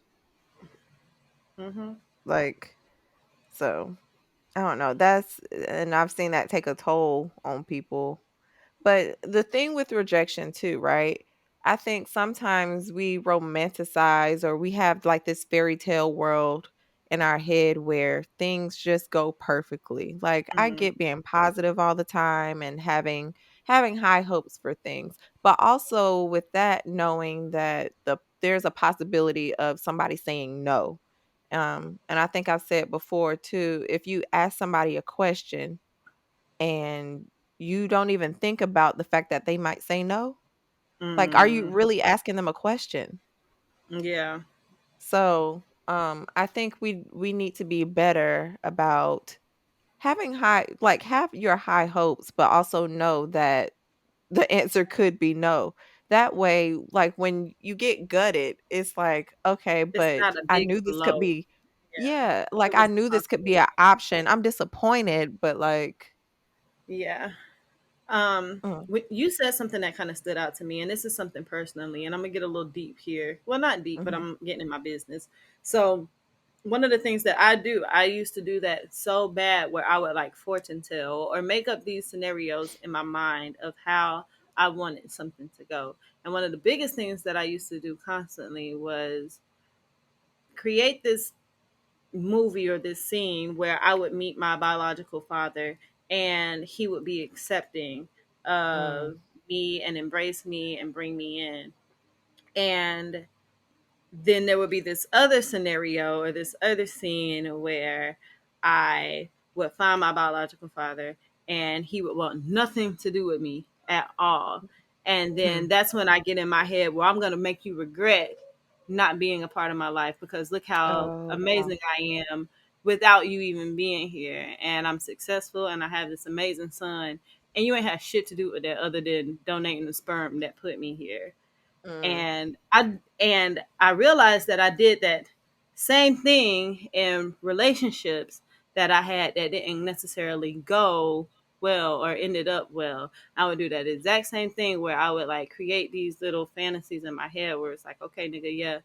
Hmm. Like, so I don't know. That's and I've seen that take a toll on people. But the thing with rejection too, right? I think sometimes we romanticize or we have like this fairy tale world in our head where things just go perfectly. Like I Hmm. get being positive all the time and having high hopes for things, but also with that knowing that there's a possibility of somebody saying no. And I think I've said before too, if you ask somebody a question and you don't even think about the fact that they might say no? Like, are you Mm. really asking them a question? Yeah, So, I think we need to be better about having have your high hopes, but also know that the answer could be no. That way, like when you get gutted, it's like, okay, it's but not a I big knew this could blow. be Yeah, yeah, like it I was a knew this could be an possibility. option. I'm disappointed, but like, Yeah. mm, You said something that kind of stood out to me, and this is something personally, and I'm gonna get a little deep here. Well, not deep, but mhm, I'm getting in my business. So one of the things that I do, I used to do that so bad where I would like fortune tell or make up these scenarios in my mind of how I wanted something to go. And one of the biggest things that I used to do constantly was create this movie or this scene where I would meet my biological father and he would be accepting of mm, me and embrace me and bring me in. And then there would be this other scenario or this other scene where I would find my biological father and he would want nothing to do with me at all. And then hmm. that's when I get in my head, well, I'm going to make you regret not being a part of my life because look how Oh, wow. amazing I am without you even being here. And I'm successful and I have this amazing son. And you ain't have shit to do with that other than donating the sperm that put me here. Mm, And I realized that I did that same thing in relationships that I had that didn't necessarily go well or ended up well. I would do that exact same thing where I would like create these little fantasies in my head where it's like, okay, nigga, yeah,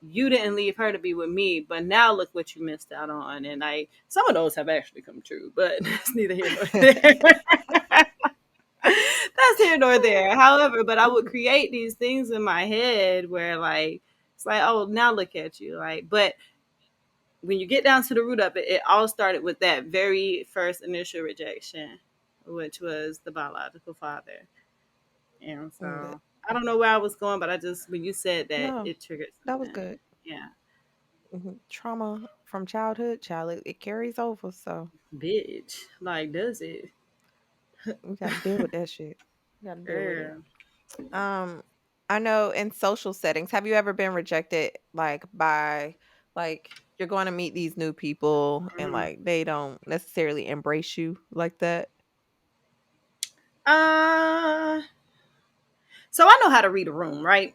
you didn't leave her to be with me, but now look what you missed out on. And like some of those have actually come true, but that's neither here nor there. That's here nor there. However, but I would create these things in my head where like it's like, oh, now look at you. Like, but when you get down to the root of it, it all started with that very first initial rejection, which was the biological father. And Mm, so I don't know where I was going, but I just when you said that, No, it triggered that was something. good. Yeah, Trauma from childhood, child, it carries over. So bitch. Like, does it? we got to deal with that shit. We got to deal with it. Girl. Um, I know in social settings, have you ever been rejected like by like you're going to meet these new people and Mhm. like they don't necessarily embrace you like that? Uh, so I know how to read a room, right?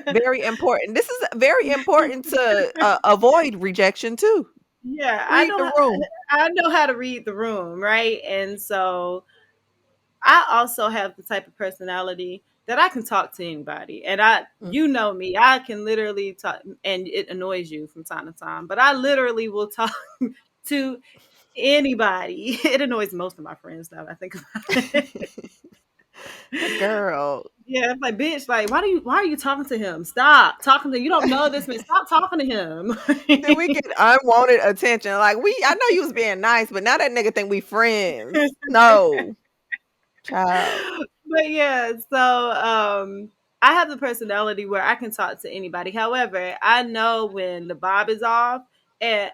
Very important. This is very important to avoid rejection too. Yeah, Read the room. I know how to read the room, right? And so I also have the type of personality that I can talk to anybody. And Mm. you know me, I can literally talk, and it annoys you from time to time, but I literally will talk to anybody. It annoys most of my friends now that I think about it. Girl. Yeah, it's like, bitch, like, why are you talking to him? Stop talking to, you don't know this man. Stop talking to him. Then we get unwanted attention. Like I know you was being nice, but now that nigga think we friends. No, child. But yeah, so I have the personality where I can talk to anybody. However, I know when the vibe is off, and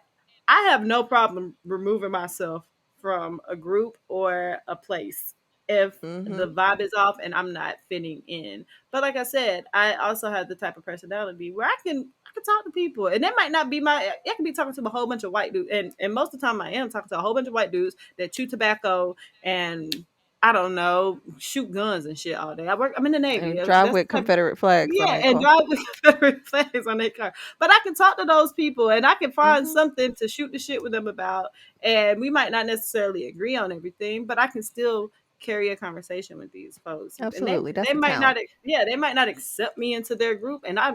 I have no problem removing myself from a group or a place if Mm-hmm. the vibe is off and I'm not fitting in. But like I said, I also have the type of personality where I can talk to people, and that might not be I can be talking to a whole bunch of white dudes, and most of the time I am talking to a whole bunch of white dudes that chew tobacco and I don't know, shoot guns and shit all day. I'm in the Navy. And That's drive the with type. Confederate flags on Yeah, their and car. drive with Confederate flags on their car. But I can talk to those people and I can find Mm-hmm. something to shoot the shit with them about. And we might not necessarily agree on everything, but I can still carry a conversation with these folks. And Absolutely, that's they a might not, talent. yeah, they might not accept me into their group, and I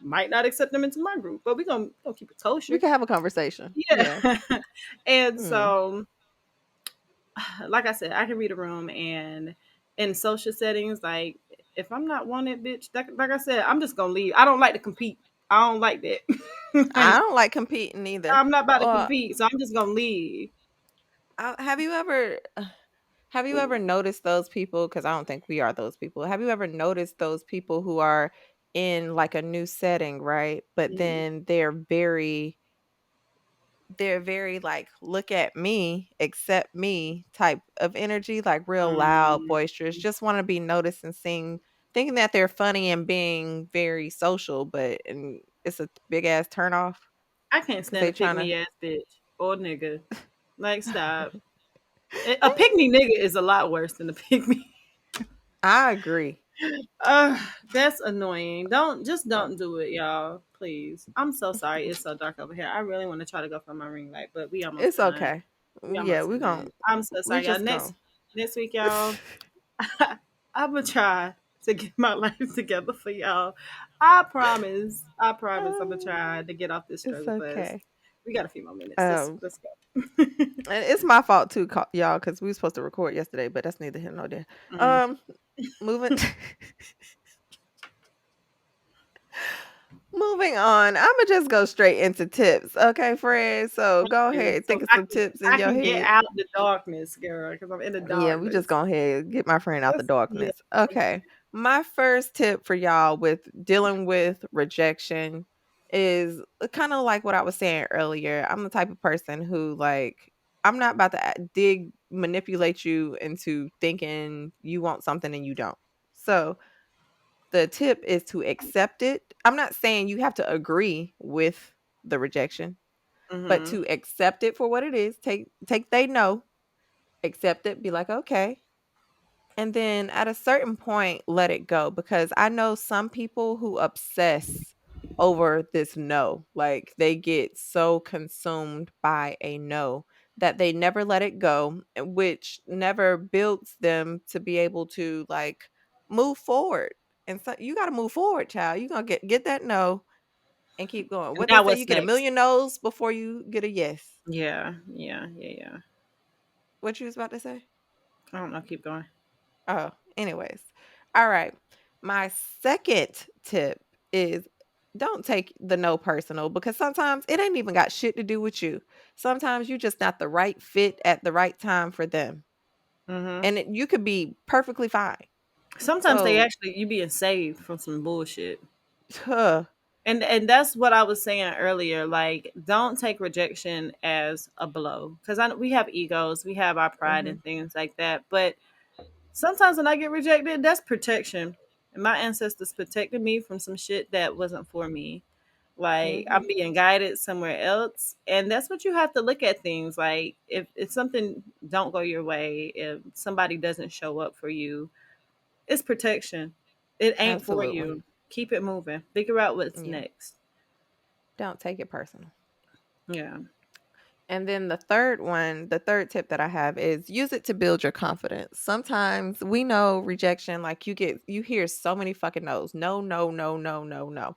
might not accept them into my group. But we're gonna keep it We kosher. can have a conversation. Yeah. Yeah. And Mm. so like I said, I can read a room, and in social settings, like if I'm not wanted, bitch, like I said, I'm just gonna leave. I don't like to compete. I don't like that. I Like, don't like competing either. I'm not about to Or compete, so I'm just gonna leave. have you ever noticed those people? Because I don't think we are those people. Have you ever noticed those people who are in like a new setting, right? But Mhm. then they're very like look at me, accept me type of energy, like real loud, Mm, boisterous, just want to be noticed and seen, thinking that they're funny and being very social, but and it's a big ass turn off I can't because stand they a pick trying to me ass bitch or nigga. Like, stop. A pick me nigga is a lot worse than a pick me. I agree. That's annoying. Don't do it, y'all. Please. I'm so sorry. It's so dark over here. I really want to try to go for my ring light, but we almost It's done. okay. We Yeah, almost done. I'm so we sorry, y'all. just going Next week, y'all. I'm gonna try to get my life together for y'all. I promise. I promise. I'm gonna try to get off this it's struggle bus. okay. We got a few more minutes. um Let's go. and it's my fault too, y'all, because we were supposed to record yesterday, but that's neither here nor there. Mm. um Moving Moving on, I'ma just go straight into tips, okay, Fred? So go Yeah, ahead, so think of some tips in I your can get head. out the darkness, girl, because I'm in the Yeah, we just darkness. go ahead, get my friend out the Yeah. darkness. Okay. My first tip for y'all with dealing with rejection is kind of like what I was saying earlier. I'm the type of person who like I'm not about to manipulate you into thinking you want something and you don't. So the tip is to accept it. I'm not saying you have to agree with the rejection, but Mm-hmm. to accept it for what it is. Take they know, accept it, be like, okay. And then at a certain point, let it go because I know some people who obsess over this no. Like they get so consumed by a no that they never let it go, which never builds them to be able to like move forward. And so you got to move forward, child. You're going to get that no and keep going. And What they now say, you what's get a next? million no's before you get a yes. Yeah. What you was about to say? I don't know. Keep going. Oh, anyways. All right. My second tip is don't take the no personal because sometimes it ain't even got shit to do with you. Sometimes you just not the right fit at the right time for them. and you could be perfectly fine. Sometimes they So, actually, you being saved from some bullshit. huh, And that's what I was saying earlier. Like, don't take rejection as a blow, because we have egos, we have our pride hmm and things like that. But sometimes when I get rejected, that's protection. And my ancestors protected me from some shit that wasn't for me. Like, hmm I'm being guided somewhere else, and that's what you have to look at things. Like, if something don't go your way, if somebody doesn't show up for you, it's protection. It ain't for absolutely, you. Keep it moving. Figure out what's yeah. next. Don't take it personal. Yeah. And then the third tip that I have is use it to build your confidence. Sometimes we know rejection, like you hear so many fucking no's. No, no, no, no, no, no.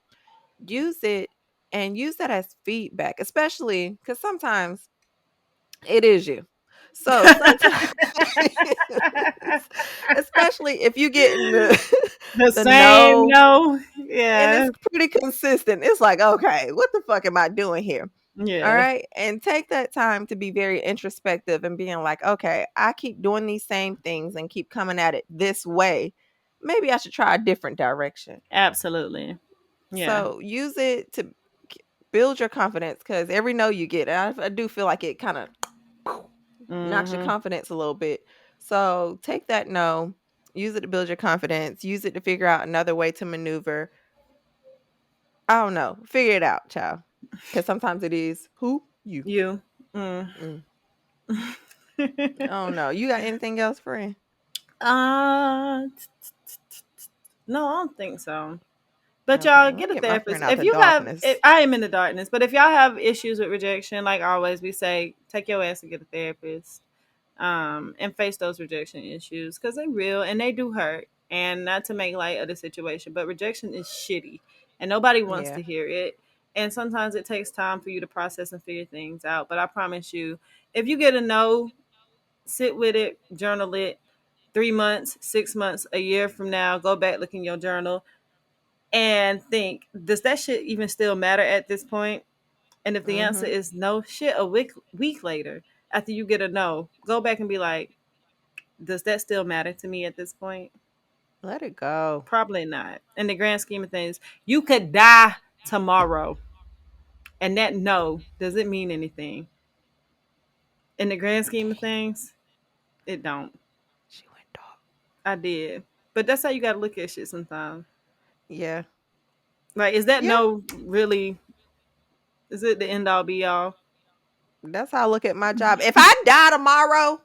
Use it and use that as feedback, especially because sometimes it is you. So sometimes, especially if you get in The the same no no. and Yeah. it's pretty consistent. It's like, okay, what the fuck am I doing here? All Yeah. right. And take that time to be very introspective and being like, okay, I keep doing these same things and keep coming at it this way. Maybe I should try a different direction. Absolutely. Yeah. So use it to build your confidence because every no you get, I do feel like it kind of knocks your Mm-hmm. confidence a little bit. So take that no, use it to build your confidence, use it to figure out another way to maneuver. I don't know. Figure it out, child. Because sometimes it is who you. You. Mm. Mm. I don't know. You got anything else, friend? uh, no, I don't think so. But Okay, y'all let get me a get my therapist. friend out If the you have, darkness. I am in the darkness, but if y'all have issues with rejection, like always, we say take your ass and get a therapist, and face those rejection issues because they real and they do hurt. And not to make light of the situation, but rejection is shitty, and nobody wants Yeah. to hear it. And sometimes it takes time for you to process and figure things out. But I promise you, if you get a no, sit with it, journal it. 3 months, 6 months, a year from now, go back, look in your journal, and think, does that shit even still matter at this point? And if the answer Mm-hmm. is no, shit, a week later, after you get a no, go back and be like, does that still matter to me at this point? Let it go. Probably not. In the grand scheme of things, you could die tomorrow, and that no doesn't mean anything. In the grand scheme of things, it don't. She went dark. I did. But that's how you gotta look at shit sometimes. Yeah. Like, is that Yeah. no really, is it the end all be all? That's how I look at my job. If I die tomorrow,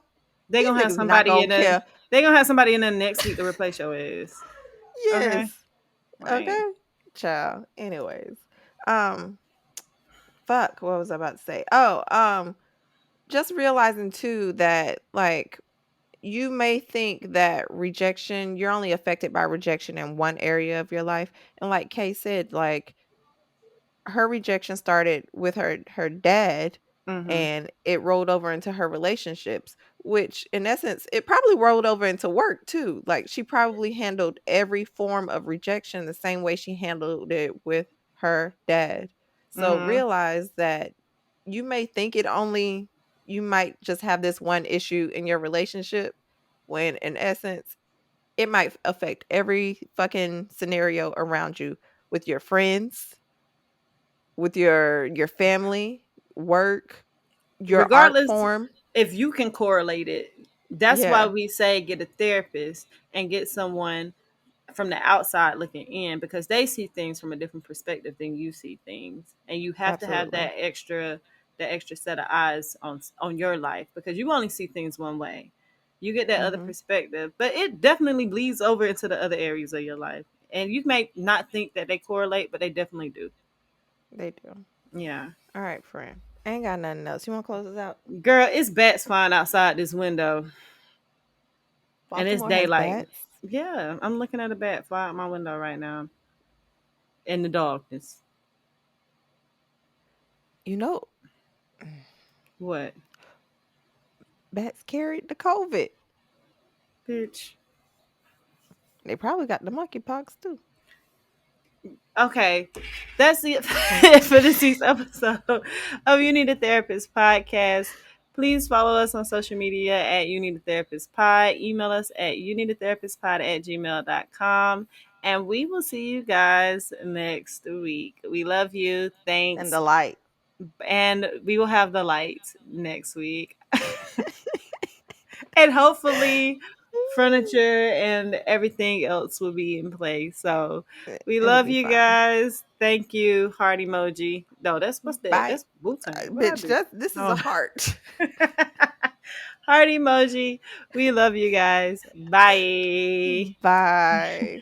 They these gonna have niggas not somebody gonna in the care. they gonna have somebody in the next week to replace your ass. Yes. Okay. Right. Okay. Child. Anyways. Um, fuck. What was I about to say? Oh, just realizing too that like you may think that rejection, you're only affected by rejection in one area of your life. And like Kay said, like her rejection started with her dad Mm-hmm. and it rolled over into her relationships, which in essence it probably rolled over into work too. Like she probably handled every form of rejection the same way she handled it with her dad. So Mm-hmm. realize that you may think it only you might just have this one issue in your relationship when in essence it might affect every fucking scenario around you with your friends, with your family, work, your art Regardless, form. if you can correlate it, that's why Yeah, we say get a therapist and get someone from the outside looking in, because they see things from a different perspective than you see things, and you have to have absolutely. that extra set of eyes on your life, because you only see things one way. You get that other Mhm. perspective, but it definitely bleeds over into the other areas of your life, and you may not think that they correlate, but they definitely do. They do. Yeah. All right, friend. I ain't got nothing else. You want to close this out? Girl, it's bats flying outside this window, and it's Baltimore has daylight. bats. Yeah, I'm looking at a bat fly out my window right now in the darkness. You know, What? bats carried the COVID. Bitch. They probably got the monkeypox too. Okay, that's it for this week's episode of You Need a Therapist podcast. Please follow us on social media at You Need a Therapist Pod. Email us at youneedatherapistpod@gmail.com. And we will see you guys next week. We love you. And Thanks. the light. And we will have the lights next week. And hopefully furniture and everything else will be in place. So we It'll love be you fine. guys. Thank you. Heart emoji. No, that's what's that? Bye. That's Wu-Tang. What I Bitch, do? this is Oh. a heart. Heart emoji. We love you guys. Bye. Bye.